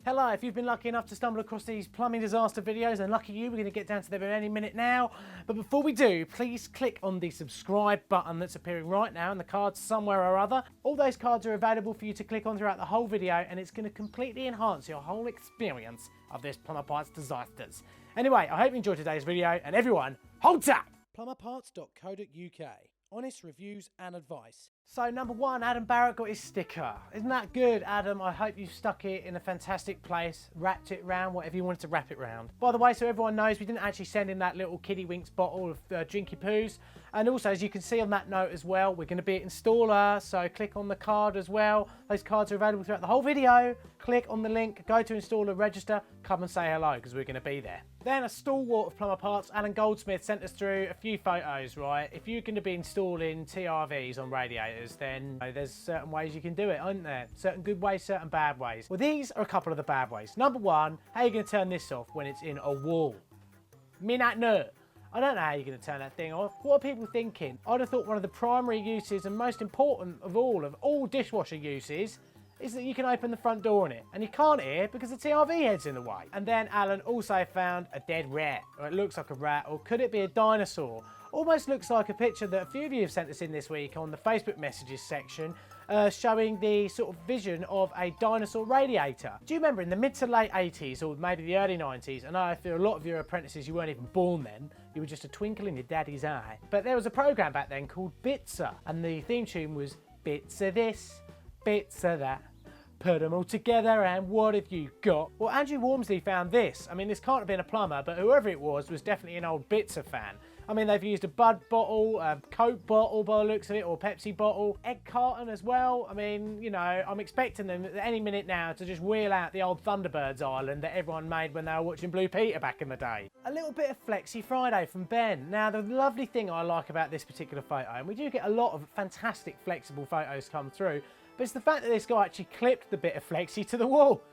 Hello, if you've been lucky enough to stumble across these plumbing disaster videos, and lucky you, we're going to get down to them in any minute now. But before we do, please click on the subscribe button that's appearing right now in the cards somewhere or other. All those cards are available for you to click on throughout the whole video, and it's going to completely enhance your whole experience of this Plumber Parts disasters. Anyway, I hope you enjoyed today's video, and everyone, hold tight! plumberparts.co.uk. Honest reviews and advice. So number one, Adam Barrett got his sticker. Isn't that good, Adam? I hope you stuck it in a fantastic place, wrapped it round, whatever you wanted to wrap it round. By the way, so everyone knows, we didn't actually send in that little Kiddie Winks bottle of drinky poos. And also, as you can see on that note as well, we're going to be at installer, so click on the card as well. Those cards are available throughout the whole video. Click on the link, go to installer, register, come and say hello, because we're going to be there. Then a stalwart of Plumber Parts, Alan Goldsmith, sent us through a few photos, right? If you're going to be installing TRVs on radiators, then there's certain ways you can do it, aren't there? Certain good ways, certain bad ways. Well, these are a couple of the bad ways. Number one, how are you going to turn this off when it's in a wall? Me not know. I don't know how you're going to turn that thing off. What are people thinking? I'd have thought one of the primary uses and most important of all dishwasher uses is that you can open the front door on it. And you can't here because the TRV head's in the way. And then Alan also found a dead rat, or it looks like a rat, or could it be a dinosaur? Almost looks like a picture that a few of you have sent us in this week on the Facebook messages section, showing the sort of vision of a dinosaur radiator. Do you remember in the mid to late 80s or maybe the early 90s, I know for a lot of your apprentices you weren't even born then, you were just a twinkle in your daddy's eye, but there was a program back then called Bitzer, and the theme tune was bits of this, bits of that, put them all together and what have you got? Well, Andrew Wormsley found this. I mean, this can't have been a plumber, but whoever it was definitely an old Bitzer fan. I mean, they've used a Bud bottle, a Coke bottle by the looks of it, or Pepsi bottle, egg carton as well. I mean, you know, I'm expecting them at any minute now to just wheel out the old Thunderbirds island that everyone made when they were watching Blue Peter back in the day. A little bit of Flexi Friday from Ben. Now, the lovely thing I like about this particular photo, and we do get a lot of fantastic flexible photos come through, but it's the fact that this guy actually clipped the bit of Flexi to the wall.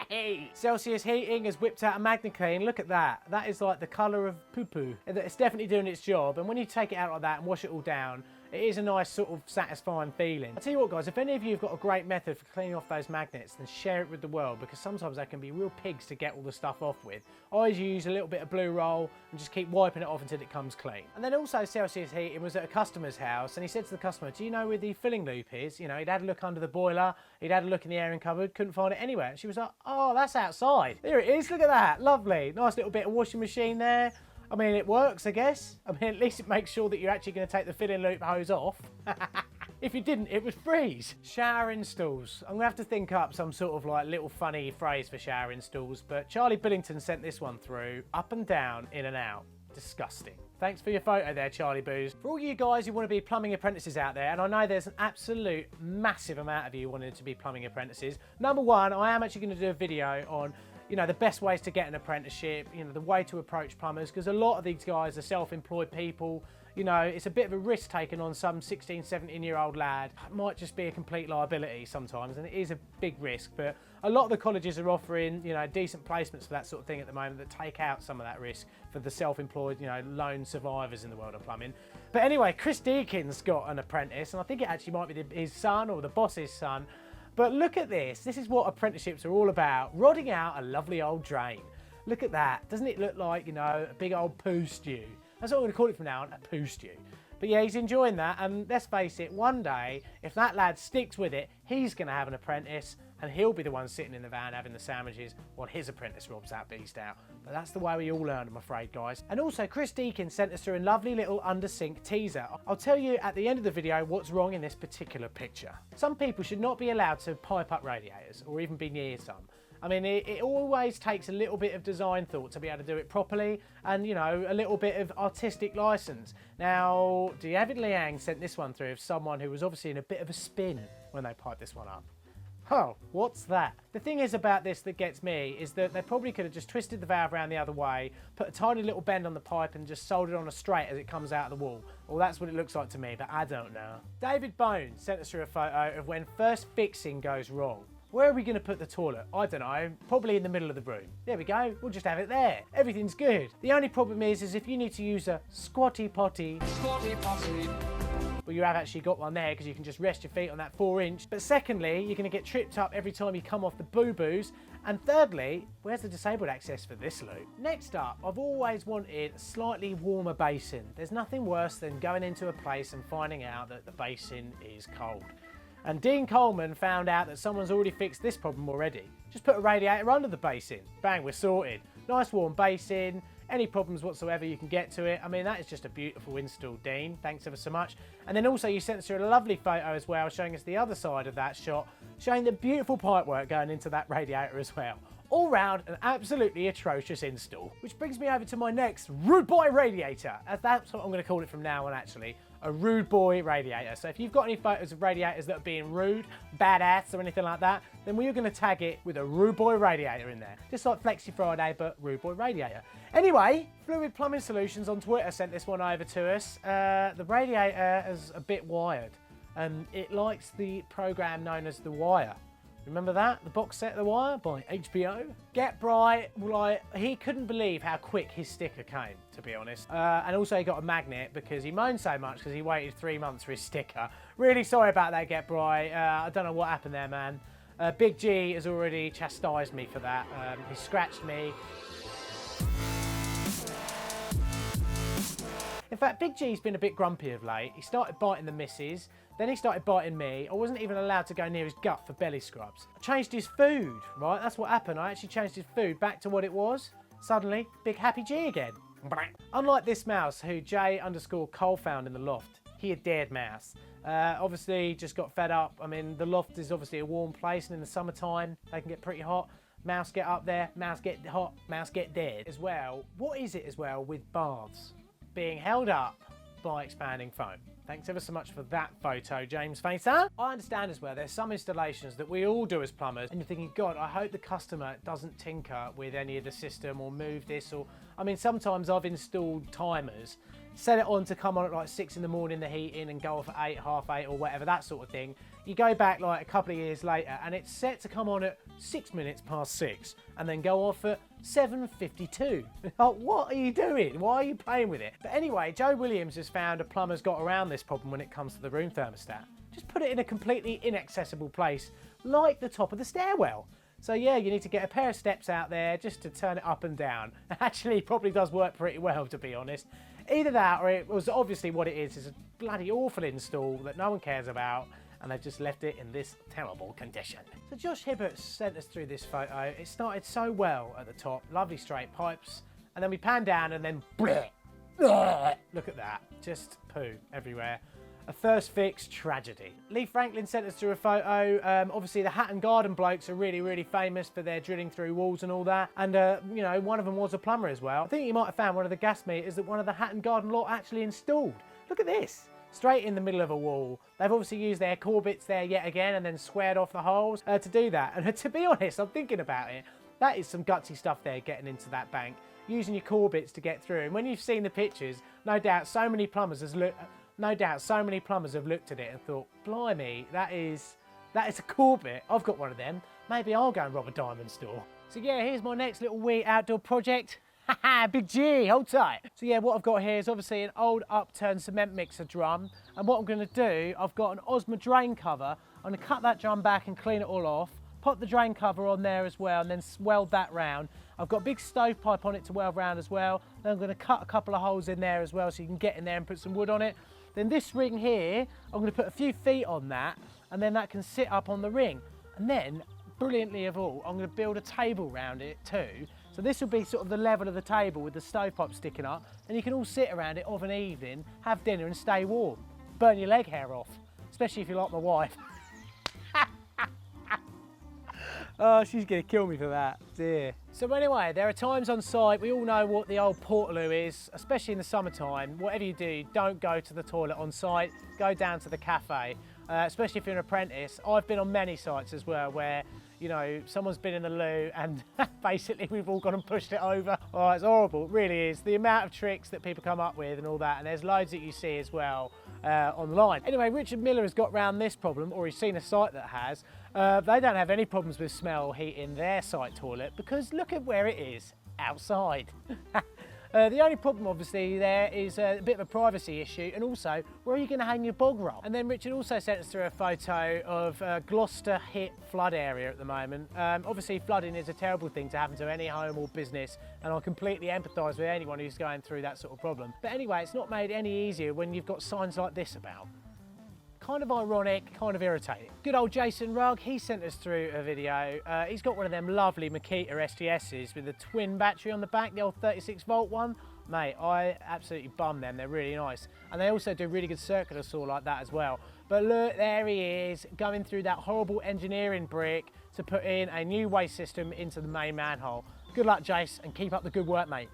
Hey. Celsius Heating has whipped out a MagnaClean. Look at that. That is like the colour of poo-poo. It's definitely doing its job. And when you take it out like that and wash it all down, it is a nice sort of satisfying feeling. I'll tell you what, guys, if any of you have got a great method for cleaning off those magnets, then share it with the world, because sometimes they can be real pigs to get all the stuff off with. I always use a little bit of blue roll and just keep wiping it off until it comes clean. And then also Celsius Heating was at a customer's house, and he said to the customer, do you know where the filling loop is? You know, he'd had a look under the boiler, he'd had a look in the airing cupboard, couldn't find it anywhere. And she was like, oh, that's outside. There it is, look at that, lovely. Nice little bit of washing machine there. I mean, it works, I guess. I mean, at least it makes sure that you're actually going to take the filling loop hose off. If you didn't, it would freeze. Shower installs. I'm going to have to think up some sort of like little funny phrase for shower installs, but Charlie Billington sent this one through. Up and down, in and out. Disgusting. Thanks for your photo there, Charlie Boos. For all you guys who want to be plumbing apprentices out there, and I know there's an absolute massive amount of you wanting to be plumbing apprentices. Number one, I am actually going to do a video on, you know, the best ways to get an apprenticeship, you know, the way to approach plumbers, because a lot of these guys are self-employed people. You know, it's a bit of a risk taken on some 16, 17-year-old lad. It might just be a complete liability sometimes, and it is a big risk, but a lot of the colleges are offering, you know, decent placements for that sort of thing at the moment that take out some of that risk for the self-employed, you know, lone survivors in the world of plumbing. But anyway, Chris Deakin's got an apprentice, and I think it actually might be his son or the boss's son. But look at this. This is what apprenticeships are all about. Rodding out a lovely old drain. Look at that. Doesn't it look like, you know, a big old poo stew? That's what I'm going to call it from now on, a poo stew. But yeah, he's enjoying that. And let's face it, one day, if that lad sticks with it, he's going to have an apprentice, and he'll be the one sitting in the van having the sandwiches while his apprentice robs that beast out. But that's the way we all learn, I'm afraid, guys. And also, Chris Deakin sent us through a lovely little under-sink teaser. I'll tell you at the end of the video what's wrong in this particular picture. Some people should not be allowed to pipe up radiators, or even be near some. I mean, it always takes a little bit of design thought to be able to do it properly, and, you know, a little bit of artistic license. Now, David Liang sent this one through of someone who was obviously in a bit of a spin when they piped this one up. Oh, what's that? The thing is about this that gets me is that they probably could have just twisted the valve around the other way, put a tiny little bend on the pipe and just soldered it on a straight as it comes out of the wall. Well, that's what it looks like to me, but I don't know. David Bones sent us through a photo of when first fixing goes wrong. Where are we going to put the toilet? I don't know, probably in the middle of the room. There we go, we'll just have it there. Everything's good. The only problem is if you need to use a squatty potty. Well, you have actually got one there because you can just rest your feet on that 4-inch. But secondly, you're going to get tripped up every time you come off the boo-boos. And thirdly, where's the disabled access for this loop? Next up, I've always wanted a slightly warmer basin. There's nothing worse than going into a place and finding out that the basin is cold. And Dean Coleman found out that someone's already fixed this problem already. Just put a radiator under the basin. Bang, we're sorted. Nice warm basin. Any problems whatsoever, you can get to it. I mean, that is just a beautiful install, Dean. Thanks ever so much. And then also you sent us through a lovely photo as well, showing us the other side of that shot, showing the beautiful pipework going into that radiator as well. All round, an absolutely atrocious install. Which brings me over to my next rude boy radiator, as that's what I'm going to call it from now on actually. A rude boy radiator. So if you've got any photos of radiators that are being rude, badass or anything like that, then we're going to tag it with a rude boy radiator in there. Just like Flexi Friday, but rude boy radiator. Anyway, Fluid Plumbing Solutions on Twitter sent this one over to us. The radiator is a bit wired. It likes the program known as The Wire. Remember that? The box set The Wire by HBO? Get Bright, like, he couldn't believe how quick his sticker came, to be honest. And also he got a magnet because he moaned so much because he waited 3 months for his sticker. Really sorry about that, Get Bright. I don't know what happened there, man. Big G has already chastised me for that. He scratched me. In fact, Big G's been a bit grumpy of late. He started biting the missus, then he started biting me. I wasn't even allowed to go near his gut for belly scrubs. I changed his food, right? That's what happened. I actually changed his food back to what it was. Suddenly, big happy G again. Unlike this mouse, who J_Cole found in the loft. He a dead mouse. Obviously, just got fed up. I mean, the loft is obviously a warm place, and in the summertime, they can get pretty hot. Mouse get up there, mouse get hot, mouse get dead. As well, what is it as well with baths being held up by expanding foam? Thanks ever so much for that photo, James Facer. I understand as well, there's some installations that we all do as plumbers, and you're thinking, God, I hope the customer doesn't tinker with any of the system or move this, or, I mean, sometimes I've installed timers, set it on to come on at like 6 in the morning, the heating, and go off at 8, half 8, or whatever, that sort of thing. You go back like a couple of years later, and it's set to come on at 6 minutes past 6, and then go off at 7:52. Like, what are you doing? Why are you playing with it? But anyway, Joe Williams has found a plumber's got around this problem when it comes to the room thermostat. Just put it in a completely inaccessible place, like the top of the stairwell. So yeah, you need to get a pair of steps out there just to turn it up and down. Actually, it probably does work pretty well, to be honest. Either that, or it was obviously what it is a bloody awful install that no one cares about, and they've just left it in this terrible condition. So Josh Hibbert sent us through this photo. It started so well at the top, lovely straight pipes, and then we pan down and then bleh, look at that, just poo everywhere. A first fix tragedy. Lee Franklin sent us through a photo. Obviously the Hatton Garden blokes are really, really famous for their drilling through walls and all that. And, you know, one of them was a plumber as well. I think you might have found one of the gas meters that one of the Hatton Garden lot actually installed. Look at this. Straight in the middle of a wall. They've obviously used their core bits there yet again and then squared off the holes to do that. And to be honest, I'm thinking about it. That is some gutsy stuff there, getting into that bank, using your core bits to get through. And when you've seen the pictures, no doubt so many plumbers have looked at it and thought, blimey, that is a core bit. I've got one of them. Maybe I'll go and rob a diamond store. So yeah, here's my next little wee outdoor project. Haha, Big G, hold tight. So yeah, what I've got here is obviously an old upturned cement mixer drum. And what I'm gonna do, I've got an Osmo drain cover. I'm gonna cut that drum back and clean it all off. Pop the drain cover on there as well and then weld that round. I've got a big stovepipe on it to weld round as well. Then I'm gonna cut a couple of holes in there as well so you can get in there and put some wood on it. Then this ring here, I'm gonna put a few feet on that and then that can sit up on the ring. And then, brilliantly of all, I'm gonna build a table round it too. So this will be sort of the level of the table with the stovepipe sticking up, and you can all sit around it of an evening, have dinner and stay warm. Burn your leg hair off, especially if you're like my wife. Oh, she's gonna kill me for that, dear. So anyway, there are times on site, we all know what the old portaloo is, especially in the summertime. Whatever you do, don't go to the toilet on site, go down to the cafe, especially if you're an apprentice. I've been on many sites as well where, you know, someone's been in the loo and basically we've all gone and pushed it over. Oh, it's horrible, it really is. The amount of tricks that people come up with and all that, and there's loads that you see as well online. Anyway, Richard Miller has got round this problem, or he's seen a site that has. They don't have any problems with smell heating their site toilet because look at where it is, outside. The only problem obviously there is a bit of a privacy issue, and also where are you going to hang your bog roll? And then Richard also sent us through a photo of Gloucester hit flood area at the moment. Obviously flooding is a terrible thing to happen to any home or business, and I completely empathise with anyone who's going through that sort of problem. But anyway, it's not made any easier when you've got signs like this about. Kind of ironic, kind of irritating. Good old Jason Rugg, he sent us through a video. He's got one of them lovely Makita STSs with a twin battery on the back, the old 36 volt one. Mate, I absolutely bum them, they're really nice. And they also do really good circular saw like that as well. But look, there he is, going through that horrible engineering brick to put in a new waste system into the main manhole. Good luck, Jace, and keep up the good work, mate.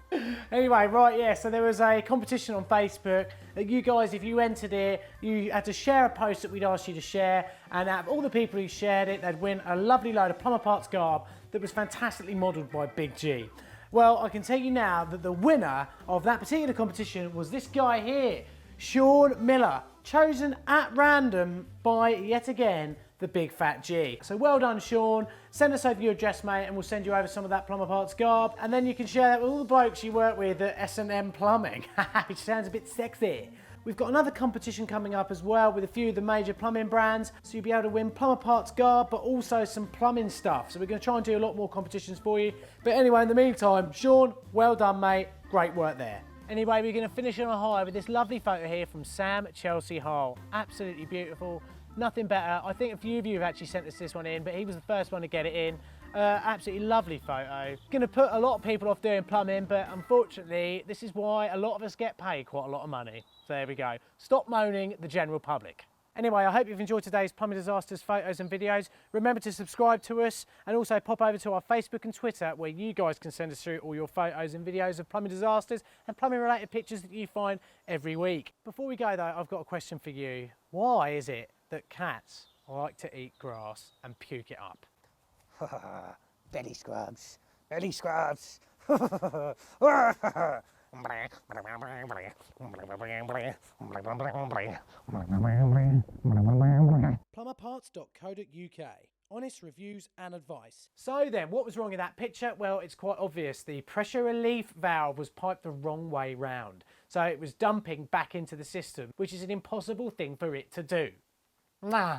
Anyway, right, yeah, so there was a competition on Facebook that you guys, if you entered it, you had to share a post that we'd asked you to share, and out of all the people who shared it, they'd win a lovely load of plumber parts garb that was fantastically modelled by Big G. Well, I can tell you now that the winner of that particular competition was this guy here, Sean Miller, chosen at random by, yet again, the Big Fat G. So well done, Sean. Send us over your address, mate, and we'll send you over some of that plumber parts garb, and then you can share that with all the blokes you work with at S&M Plumbing, which sounds a bit sexy. We've got another competition coming up as well with a few of the major plumbing brands, so you'll be able to win plumber parts garb, but also some plumbing stuff. So we're going to try and do a lot more competitions for you. But anyway, in the meantime, Sean, well done, mate. Great work there. Anyway, we're going to finish on a high with this lovely photo here from Sam at Chelsea Hall. Absolutely beautiful. Nothing better. I think a few of you have actually sent us this one in, but he was the first one to get it in. Absolutely lovely photo. Going to put a lot of people off doing plumbing, but unfortunately, this is why a lot of us get paid quite a lot of money. So there we go. Stop moaning, the general public. Anyway, I hope you've enjoyed today's plumbing disasters photos and videos. Remember to subscribe to us, and also pop over to our Facebook and Twitter, where you guys can send us through all your photos and videos of plumbing disasters and plumbing related pictures that you find every week. Before we go though, I've got a question for you. Why is it that cats like to eat grass and puke it up? Belly scrubs, belly scrubs. Plumberparts.co.uk. Honest reviews and advice. So then, what was wrong in that picture? Well, it's quite obvious. The pressure relief valve was piped the wrong way round. So it was dumping back into the system, which is an impossible thing for it to do. Nah.